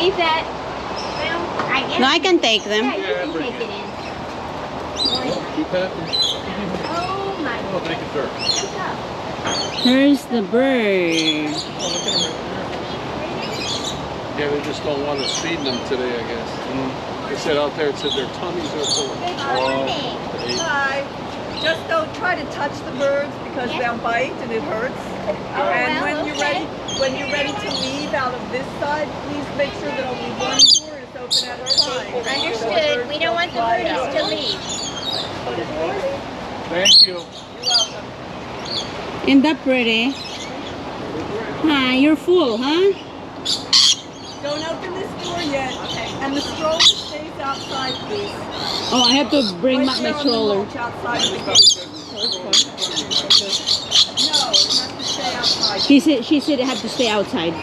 leave that? Well, I guess. No, I can take them. Yeah, you can take it in. Keep that. Oh my Oh, thank you, sir. Here's the bird. Yeah, they just don't want us feeding them today, I guess. They said out there, it said their tummies are full. Hi. Just don't try to touch the birds because they'll bite and it hurts. And when you're ready to leave out of this side, please make sure that only one door is open at a time. Understood. We don't want the birdies to leave. Thank you. You're welcome. Isn't that pretty? Hi, you're full, huh? Don't open this door yet. And the stroller stays outside, please. Oh, I have to bring back my stroller. Outside of the gate. No, it has to stay outside. She said it had to stay outside.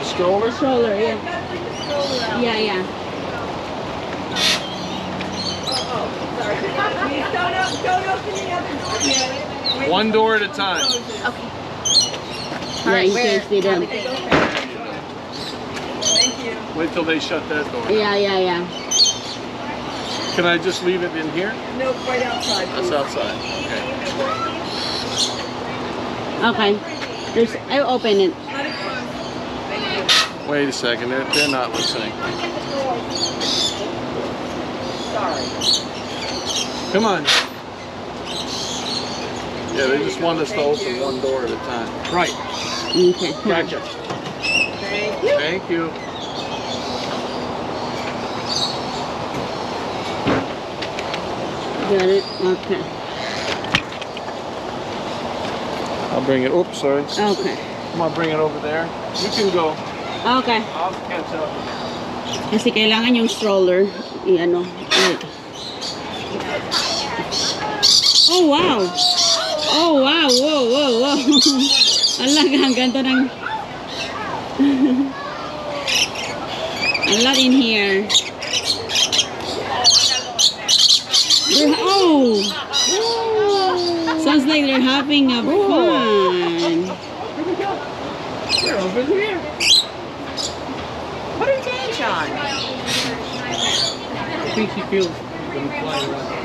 Stroller? Stroller, You yeah. gotta bring the stroller out. Yeah. Sorry. Please don't open the other door yet. Wait One until door at the a time. closes. Okay. Yeah, in case they don't. Thank you. Wait till they shut that door. Yeah. Can I just leave it in here? No, right outside. That's outside. Okay. Okay. I'll open it. Let it close. Thank you. Wait a second. They're not listening. Sorry. Come on. Yeah, they just want us to open one door at a time. Right. Okay. Gotcha. Thank you. Thank you. Got it. Okay. I'll bring it. Oops, sorry. Okay. Come on, bring it over there. You can go. Okay. I'll catch up. Kasi kailangan yung stroller. I-ano. Oh, wow. Oh, wow. Whoa. Alaga, ang ganda ng... A lot in here. Oh! Sounds like they're having a fun. They're over here. Put a cage on. I think he feels them flying around.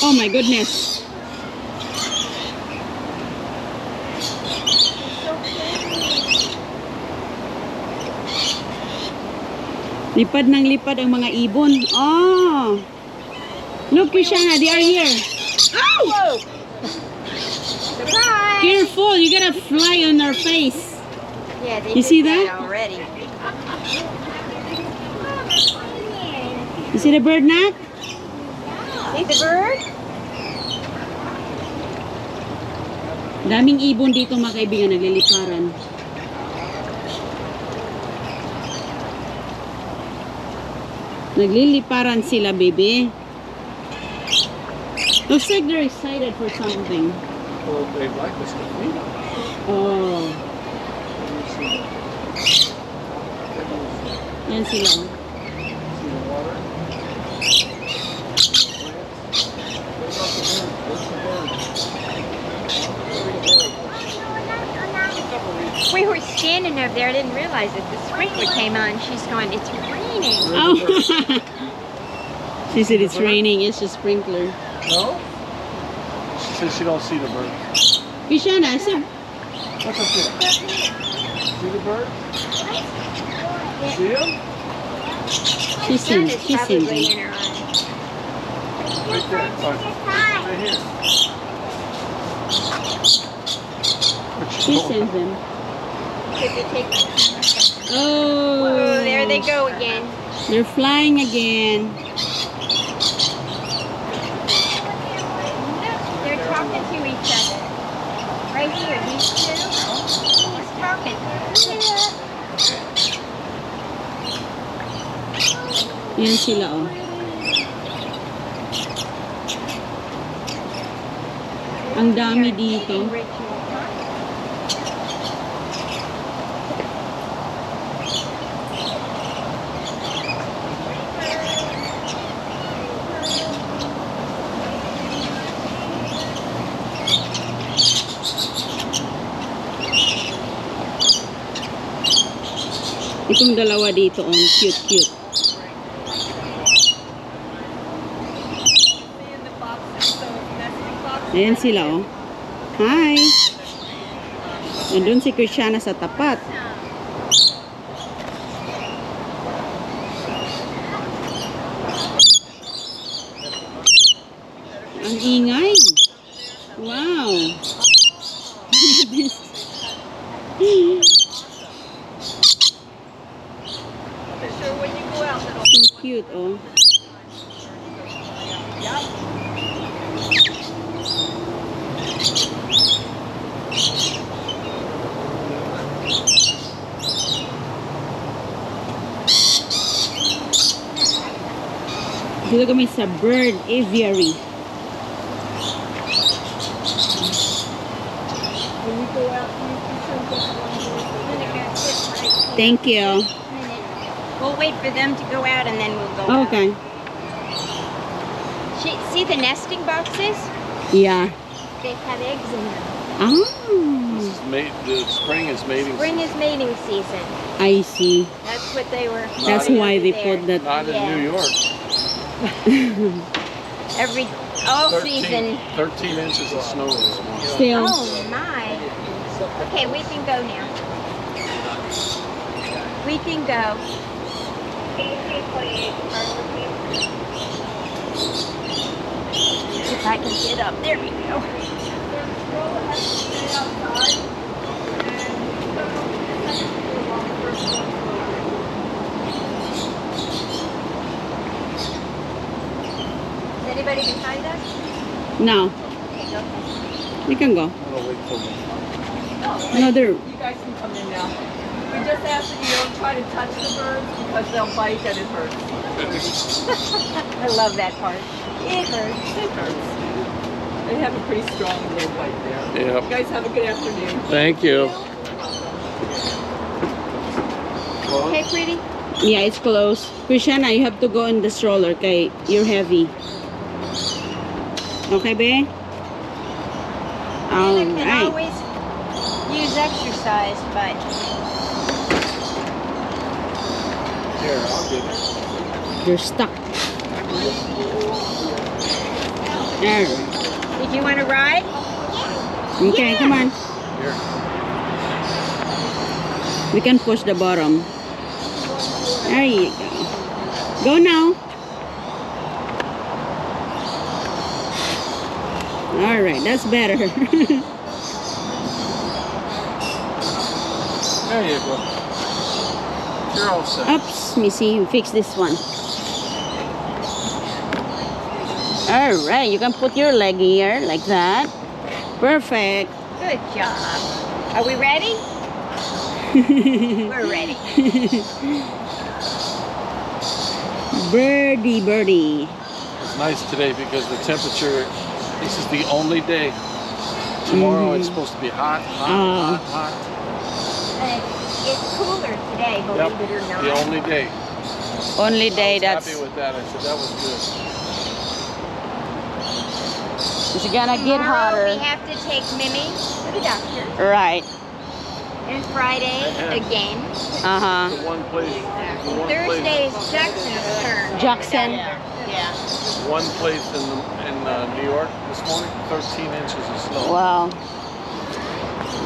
Oh my goodness. Lipad ng lipad ang mga ibon. Oh! Look, Krishana, they are here. Whoa! Surprise! Careful, you gotta fly on our face. Yeah, they You see did that? already. You see the bird, Nat? See the bird? Daming ibon dito mga kaibigan, nagliliparan. Nagliliparan sila, baby. Looks like they're excited for something. Well, they'd like us to feed them. Oh. Yan sila. See the water? We were standing over there. I didn't realize that the sprinkler came on. She's going, it's raining. Oh. She said it's raining, it's a sprinkler. No? She says she don't see the bird. Krishana, I said, What's up there? See the bird? See him? she's Sun in, is she's probably in. in her eye. Right there. Right here. She sends them. Could you take the camera? Oh. Oh, there they go again. They're flying again. They're talking to each other. Right here, these two. He's talking. Yan sila, oh. Ang dami dito. Itong dalawa dito, oh, cute, cute. See in the boxes, so nesting boxes. Ayan sila, oh. Hi! Nandun si Christiana sa tapat. Ang ingay. Wow. Make sure when you go out, that'll So cute, oh. Yep. Dito kami sa bird aviary. When you go out, you should just one. Thank you. We'll wait for them to go out and then we'll go out. Okay. See the nesting boxes? Yeah. They have eggs in them. Ah. This is the spring is mating. Spring is mating season. I see. That's what they were. That's putting why over they there. put that. Not in Yeah. New York. All 13, season. 13 inches of snow this morning. Still. Oh my. Okay, we can go now. We can go. If I can get up, there we go. Is anybody behind us? No. Okay, go ahead. We can go. I'm gonna wait till Another. You guys can come in now. We just ask that you don't try to touch the birds because they'll bite and it hurts. I love that part. It hurts. It hurts. They have a pretty strong little bite there. Yep. You guys have a good afternoon. Thank you. Okay, pretty? Yeah, it's close. Christiana, you have to go in the stroller, okay? You're heavy. Okay, babe? You can Alright. always use exercise, but Here, I'll get it. You're stuck. There. did you want to ride? Okay, come on. Here. We can push the bottom. There you go. Go now. Alright, that's better. There you go. You're all set. Oops, Missy, fix this one. Alright, you can put your leg here, like that. Perfect. Good job. Are we ready? We're ready. Birdie, birdie. It's nice today because the temperature, this is the only day. Tomorrow it's supposed to be hot, hot, hot, hot. It's cooler today, Yep, believe it or not. the only day. Only I day was that's... happy with that. I said that was good. It's gonna get Tomorrow hotter. we have to take Mimi to the doctor. Right. And Friday again. Uh-huh. The one place, the one Thursday is Jackson's turn. Jackson. Yeah. one place in New York this morning, 13 inches of snow. Wow.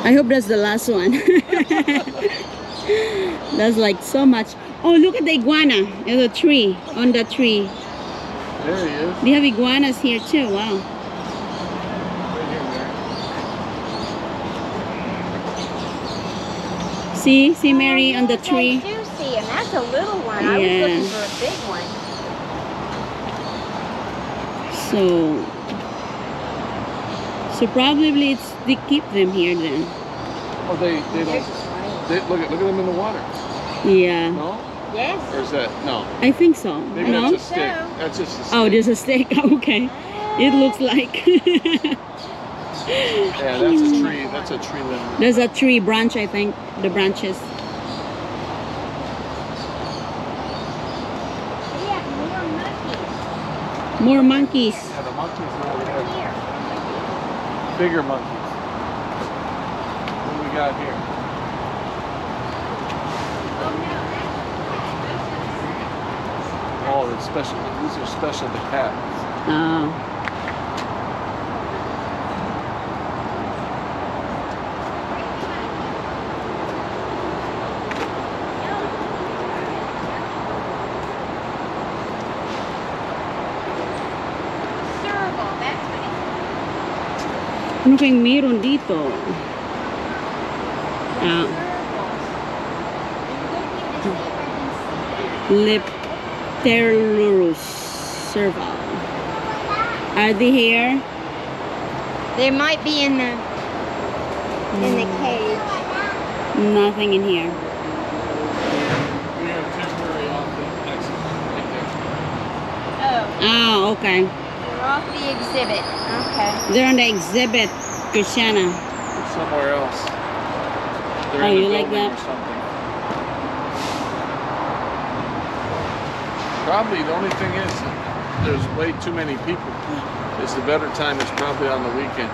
I hope that's the last one. That's like so much. Oh, look at the iguana. There's a tree. On the tree. There he is. They have iguanas here too. Wow. Right here, Mary. See Mary on the I tree. do see him. That's a little one. I was Yeah. looking for a big one. So probably it's they keep them here then. Oh, they don't. Look at them in the water. Yeah. No? Yes. Or is that no? I think so. Maybe No? that's a stick. That's just a stick. Oh, there's a stick. Okay. It looks like Yeah, that's a tree. That's a tree limb. there's a tree branch, I think. The branches. Yeah, more monkeys. More monkeys. Yeah, the monkeys are over there. Here. Bigger monkeys. What do we got here? Oh no, special. These are special to cats. Oh. Serval, that's what it's Ano kayong meron dito? Ah, Lepterurus serval. Are they here? They might be in the cage. Nothing in here. We have temporary off the exit right there. Oh, Ah, okay. we're off the exhibit. Okay. They're on the exhibit, Christiana. Somewhere else. They're Oh, in the you like building that? or something. Probably the only thing is there's way too many people. It's the better time is probably on the weekend.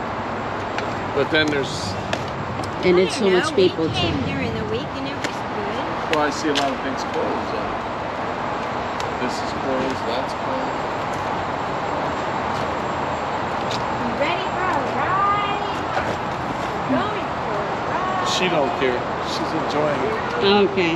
But then there's, And I it's so don't much know, people we too. came during the week and it was good. well, I see a lot of things closed. This is closed, that's closed. You ready for a ride? Going for a ride. She don't care. She's enjoying it. Okay.